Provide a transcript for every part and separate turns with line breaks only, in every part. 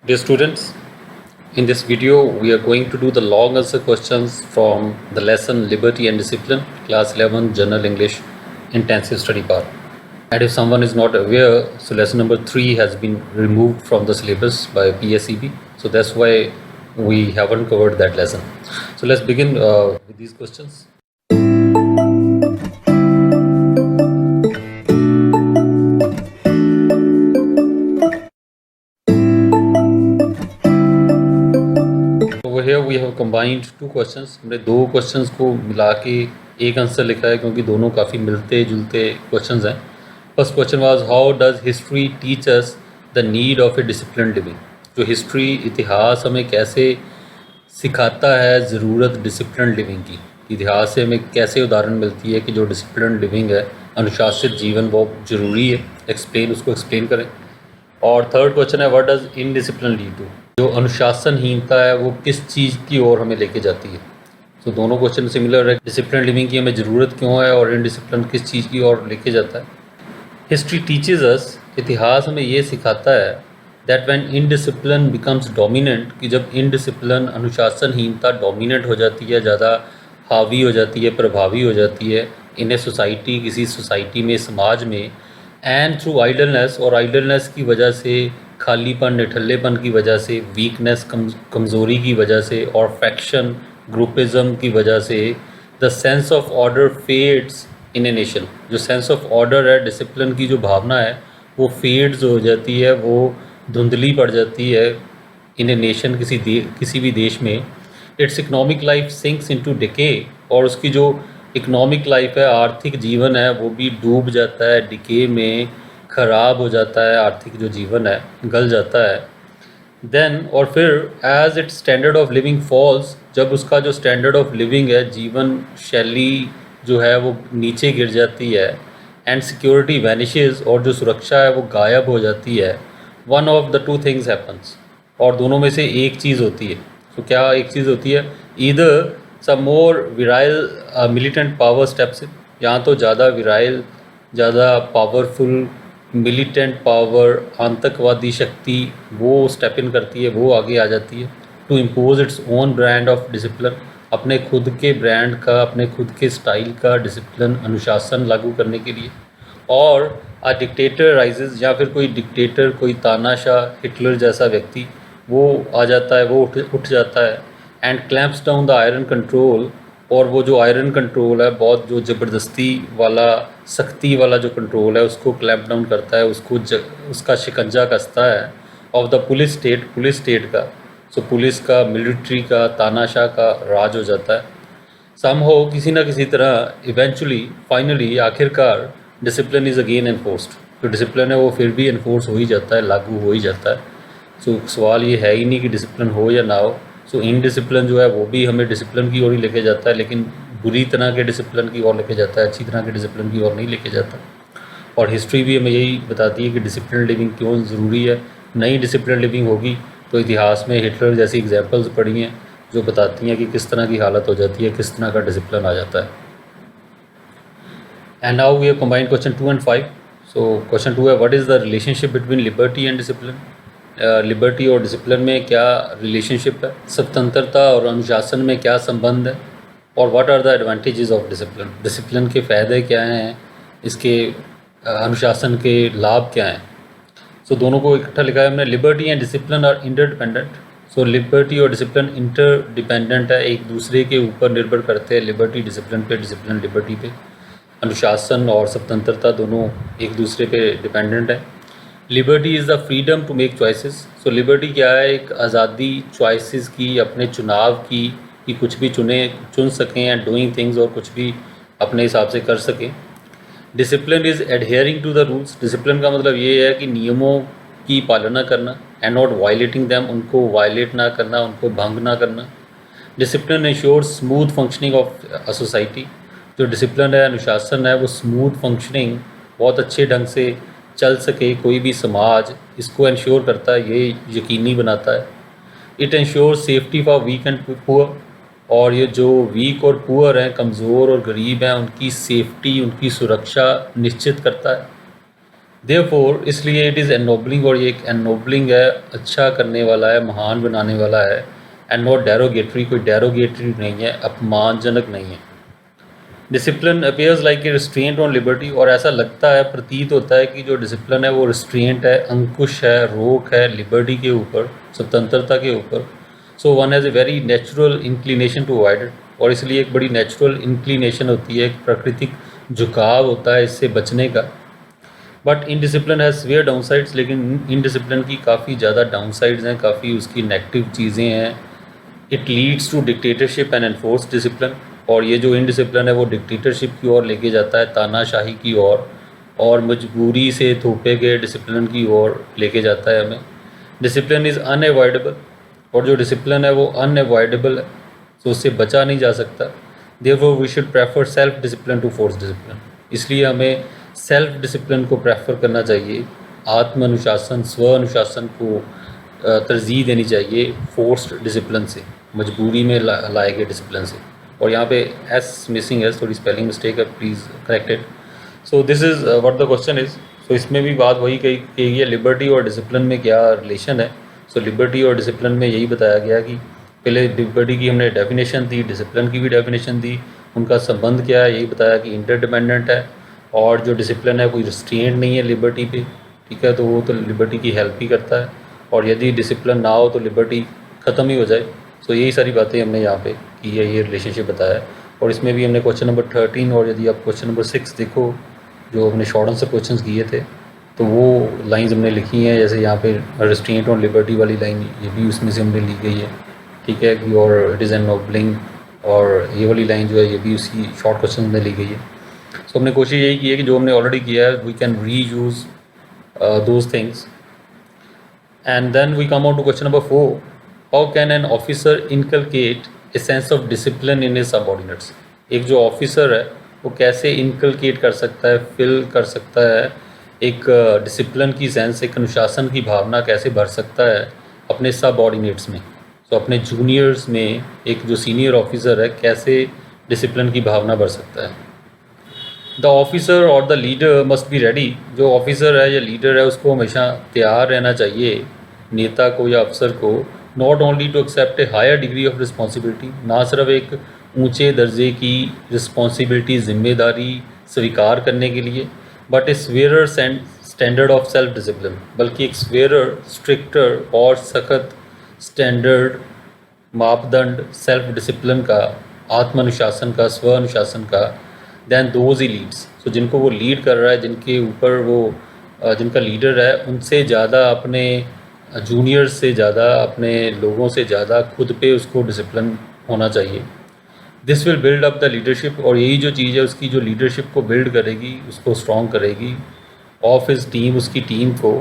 Dear students, in this video we are going to do the long answer questions from the lesson Liberty and Discipline, class 11 General English intensive study part. And if someone is not aware, so lesson number 3 has been removed from the syllabus by PSEB, so that's why we haven't covered that lesson. So let's begin with these questions. Over here we have combined two questions. हमने दो questions को मिला के एक answer लिखा है क्योंकि दोनों काफ़ी मिलते जुलते questions हैं. First question was how does history teach us the need of a disciplined living? जो history इतिहास हमें कैसे सिखाता है ज़रूरत disciplined living की. इतिहास से हमें कैसे उदाहरण मिलती है कि जो disciplined living है, अनुशासित जीवन वो ज़रूरी है. उसको explain करें. और थर्ड क्वेश्चन है what does indiscipline lead to. जो अनुशासनहीनता है वो किस चीज़ की ओर हमें लेके जाती है. तो दोनों क्वेश्चन सिमिलर है. डिसिप्लिन लिविंग की हमें ज़रूरत क्यों है और इनडिसिप्लिन किस चीज़ की ओर लेके जाता है. हिस्ट्री टीचेज अस, इतिहास हमें ये सिखाता है that when indiscipline becomes dominant, कि जब इनडिसिप्लिन अनुशासनहीनता डोमिनेंट हो जाती है, ज़्यादा हावी हो जाती है, प्रभावी हो जाती है इन ए सोसाइटी, किसी सोसाइटी में, समाज में, एंड थ्रू आइडलनेस, और आइडलनेस की वजह से, खालीपन, निठल्लेपन की वजह से, वीकनेस, कमज़ोरी की वजह से, और फैक्शन, ग्रुपिज़म की वजह से the sense of order fades in a nation. जो सेंस ऑफ ऑर्डर है, डिसिप्लिन की जो भावना है वो फेड्स हो जाती है, वो धुंधली पड़ जाती है इन ए नेशन, किसी भी देश में. It's economic life sinks into decay, और उसकी जो इकनॉमिक लाइफ है, आर्थिक जीवन है, वो भी डूब जाता है, डिके में ख़राब हो जाता है. आर्थिक जो जीवन है गल जाता है. देन और फिर as it standard of living falls, जब उसका जो स्टैंडर्ड ऑफ लिविंग है, जीवन शैली जो है वो नीचे गिर जाती है. एंड सिक्योरिटी वैनिशेस, और जो सुरक्षा है वो गायब हो जाती है. One of the two things happens, और दोनों में से एक चीज़ होती है. तो क्या एक चीज़ होती है? Either some more virile militant power steps in, यहाँ तो ज़्यादा विराइल, ज़्यादा पावरफुल मिलिटेंट पावर, आतंकवादी शक्ति वो स्टेप इन करती है, वो आगे आ जाती है to impose its own brand of discipline, अपने खुद के ब्रांड का, अपने खुद के स्टाइल का डिसिप्लिन, अनुशासन लागू करने के लिए. और अ डिक्टेटर राइजेज, या फिर कोई डिक्टेटर, कोई तानाशाह, हिटलर जैसा व्यक्ति वो आ जाता है, वो उठ जाता है. And clamps down the iron control, और वो जो आयरन कंट्रोल है, बहुत जो ज़बरदस्ती वाला, सख्ती वाला जो कंट्रोल है, उसको क्लैम्प डाउन करता है, उसका शिकंजा कसता है. ऑफ द पुलिस स्टेट का, सो पुलिस का, मिलिट्री का, तानाशाह का राज हो जाता है. सम हो किसी ना किसी तरह, इवेंचुअली, फाइनली, आखिरकार डिसिप्लिन इज़ अगेन एनफोर्स्ड. जो डिसिप्लिन है वो फिर भी एनफोर्स हो ही जाता है, लागू हो ही जाता है. सो सवाल ये है ही नहीं कि डिसिप्लिन हो या ना हो. सो इनडिसिप्लिन जो है वो भी हमें डिसिप्लिन की ओर ही लेके जाता है, लेकिन बुरी तरह के डिसिप्लिन की ओर लेके जाता है, अच्छी तरह के डिसिप्लिन की ओर नहीं लेके जाता. और हिस्ट्री भी हमें यही बताती है कि डिसिप्लिन लिविंग क्यों ज़रूरी है. नई डिसिप्लिन लिविंग होगी तो इतिहास में हिटलर जैसी एग्जांपल्स पढ़ी हैं जो बताती हैं कि किस तरह की हालत हो जाती है, किस तरह का डिसिप्लिन आ जाता है. And now we have combined question 2 and 5. So question 2 है what is the relationship between liberty and discipline. Liberty और डिसिप्लिन में क्या रिलेशनशिप है, स्वतंत्रता और अनुशासन में क्या संबंध है, और what are the advantages of discipline. Discipline के फ़ायदे क्या हैं, इसके अनुशासन के लाभ क्या हैं. सो दोनों को इकट्ठा लिखा है हमने. Liberty and discipline are interdependent. So liberty और डिसिप्लिन इंटरडिपेंडेंट है, एक दूसरे के ऊपर निर्भर करते हैं. लिबर्टी डिसिप्लिन पे, डिसिप्लिन लिबर्टी पे. अनुशासन और स्वतंत्रता दोनों एक दूसरे पे डिपेंडेंट है. Liberty is the freedom to make choices. So liberty क्या है? एक आज़ादी चॉइसेस की, अपने चुनाव की, कि कुछ भी चुन सकें, एंड डूइंग थिंग्स, और कुछ भी अपने हिसाब से कर सकें. Discipline is adhering to the rules. Discipline का मतलब ये है कि नियमों की पालना करना, एंड नॉट वायलेटिंग दैम, उनको वायलेट ना करना, उनको भंग ना करना. Discipline ensures smooth functioning of a society. जो डिसिप्लिन है, अनुशासन है, वो स्मूथ फंक्शनिंग, बहुत अच्छे ढंग से चल सके कोई भी समाज, इसको इंश्योर करता है, ये यकीनी बनाता है. It ensure safety for weak and poor, और ये जो वीक और पुअर हैं, कमज़ोर और गरीब हैं, उनकी सेफ्टी, उनकी सुरक्षा निश्चित करता है. देयरफॉर इसलिए इट इज़ एनोबलिंग, और ये एक एनोबलिंग है, अच्छा करने वाला है, महान बनाने वाला है, एंड नॉट डेरोगेटरी, कोई डेरोगेटरी नहीं है, अपमानजनक नहीं है। Discipline appears like a restraint on liberty, और ऐसा लगता है, प्रतीत होता है कि जो डिसिप्लिन है वो रिस्ट्रेंट है, अंकुश है, रोक है लिबर्टी के ऊपर, स्वतंत्रता के ऊपर। So one has a very natural inclination to avoid it, और इसलिए एक बड़ी नेचुरल इंक्लिनेशन होती है, एक प्राकृतिक झुकाव होता है इससे बचने का। But indiscipline has severe downsides, लेकिन इनडिसिप्लिन की काफ़ी ज़्यादा डाउनसाइड्स हैं, काफ़ी उसकी नेगेटिव चीज़ें हैं। It leads to dictatorship and enforce discipline, और ये जो इनडिसिप्लिन है वो डिक्टेटरशिप की ओर लेके जाता है, तानाशाही की ओर, और मजबूरी से थोपे गए डिसिप्लिन की ओर लेके जाता है हमें। डिसिप्लिन इज़ अनएवॉइडेबल, और जो डिसिप्लिन है वो अनएवॉइडेबल है, तो उससे बचा नहीं जा सकता। Therefore we should prefer self discipline to force discipline, इसलिए हमें सेल्फ डिसिप्लिन को प्रेफर करना चाहिए, आत्म अनुशासन, स्व अनुशासन को तरजीह देनी चाहिए फोर्स्ड डिसिप्लिन से, मजबूरी में लाए गए डिसिप्लिन से। और यहाँ पे एस मिसिंग है, थोड़ी स्पेलिंग मिस्टेक है, please correct it. So this is what the question is. So इसमें भी बात वही कही कि ये लिबर्टी और डिसिप्लिन में क्या रिलेशन है। सो लिबर्टी और डिसिप्लिन में यही बताया गया कि पहले लिबर्टी की हमने डेफिनेशन दी, डिसिप्लिन की भी डेफिनेशन दी, उनका संबंध क्या है, यही बताया कि इंटरडिपेंडेंट है, और जो डिसिप्लिन है कोई रिस्ट्रेंट नहीं है लिबर्टी पे, ठीक है, तो वो तो लिबर्टी की हेल्प ही करता है, और यदि डिसिप्लिन ना हो तो लिबर्टी ख़त्म ही हो जाए। सो यही सारी बातें हमने यहाँ पे की है, ये रिलेशनशिप बताया है। और इसमें भी हमने क्वेश्चन नंबर 13 और यदि आप क्वेश्चन नंबर 6 देखो, जो हमने शॉर्ट आंसर क्वेश्चन किए थे, तो वो लाइंस हमने लिखी हैं, जैसे यहाँ पे रिस्ट्रेंट ऑन लिबर्टी वाली लाइन, ये भी उसमें से हमने ली गई है, ठीक है, कि और इट इज़ एनोबलिंग, और ये वाली लाइन जो है ये भी उसी शॉर्ट क्वेश्चन में ली गई है। सो हमने कोशिश यही की है कि जो हमने ऑलरेडी किया है we can reuse those things. And then we come on to question number 4, how can an officer inculcate a sense of discipline in his subordinates. एक जो ऑफिसर है वो कैसे इनकलकेट कर सकता है, फिल कर सकता है एक डिसिप्लिन की सेंस, एक अनुशासन की भावना कैसे भर सकता है अपने सबऑर्डिनेट्स में। तो अपने जूनियर्स में एक जो सीनियर ऑफिसर है कैसे डिसिप्लिन की भावना भर सकता है। द ऑफिसर और the leader must be ready, जो ऑफिसर है या लीडर है उसको हमेशा तैयार रहना चाहिए, नेता को या अफसर को, not only to accept a higher degree of responsibility, ना सिर्फ एक ऊंचे दर्जे की रिस्पॉन्सिबिलिटी, जिम्मेदारी स्वीकार करने के लिए, but A swear standard of self discipline, बल्कि एक स्वेयर, स्ट्रिक्टर और सख्त स्टैंडर्ड, मापदंड सेल्फ डिसिप्लिन का, आत्म अनुशासन का, स्व अनुशासन का, दैन दोज ही लीड्स। सो जिनको वो लीड कर रहा है, जिनके ऊपर वो जिनका लीडर है, उनसे ज़्यादा, अपने जूनियर्स से ज़्यादा, अपने लोगों से ज़्यादा खुद पे उसको डिसिप्लिन होना चाहिए। This will build up the leadership, और यही जो चीज़ है उसकी जो लीडरशिप को बिल्ड करेगी, उसको स्ट्रॉन्ग करेगी, ऑफ हिज टीम, उसकी टीम को।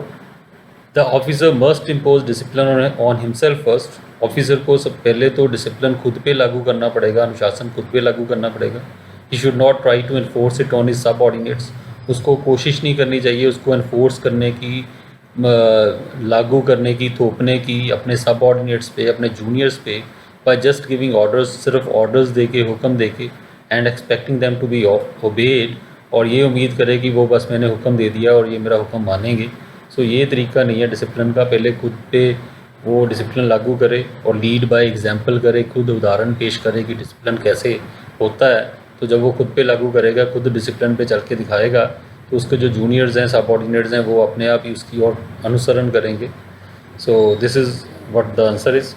The officer must impose discipline on himself first, officer को सब पहले तो डिसिप्लिन खुद पे लागू करना पड़ेगा, अनुशासन खुद पे लागू करना पड़ेगा। He should not try to enforce it on his subordinates, उसको कोशिश नहीं करनी चाहिए उसको इन्फोर्स करने की, लागू करने की, थोपने की अपने सबऑर्डिनेट्स पे, अपने जूनियर्स पे, बाय जस्ट गिविंग ऑर्डर्स, सिर्फ ऑर्डर्स दे के, हुक्म दे के, and expecting them to be obeyed, और ये उम्मीद करे कि वो बस मैंने हुक्म दे दिया और ये मेरा हुक्म मानेंगे। सो ये तरीका नहीं है डिसिप्लिन का, पहले खुद पे वो डिसिप्लिन लागू करे और लीड बाय एग्जांपल करे, खुद उदाहरण पेश करे कि डिसिप्लिन कैसे होता है। तो जब वो खुद पे लागू करेगा, खुद डिसिप्लिन पे चल के दिखाएगा, तो उसके जो जूनियर्स हैं, सबऑर्डिनेट्स हैं, वो अपने आप ही उसकी ओर अनुसरण करेंगे। So this is what the answer is.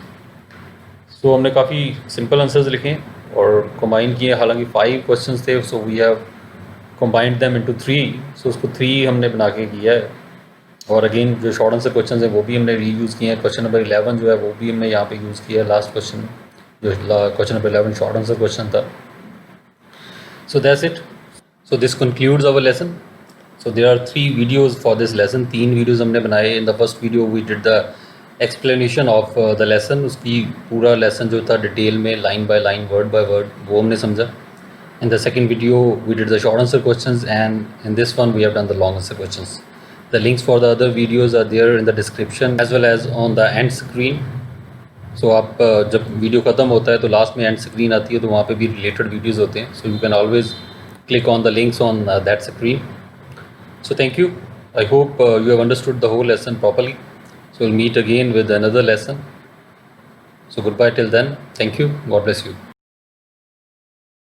So हमने काफ़ी सिंपल आंसर्स लिखे और कंबाइन किए, हालांकि 5 क्वेश्चंस थे, so we have combined them into 3, so उसको 3 हमने बना के किया है। और अगेन जो शॉर्ट आंसर क्वेश्चन हैं वो भी हमने रीयूज़ किए हैं। क्वेश्चन नंबर 11 जो है वो भी हमने यहाँ पे यूज़ किया है, लास्ट क्वेश्चन जो question number 11 short answer question था। So that's it. So this concludes our lesson. So there are 3 videos for this lesson, 3 videos हमने बनाए। In the first video we did the explanation of the lesson, उसकी पूरा lesson जो था detail में, line by line, word by word, वो हमने समझा। In the second video we did the short answer questions, and in this one we have done the long answer questions. The links for the other videos are there in the description as well as on the end screen. So आप जब video ख़त्म होता है तो last में and screen आती है, तो वहाँ पे भी रिलेटेड वीडियोस होते हैं. So you can always click on the links on that screen. So thank you. I hope you have understood the whole lesson properly. So we'll meet again with another lesson. So goodbye till then. Thank you. God bless you.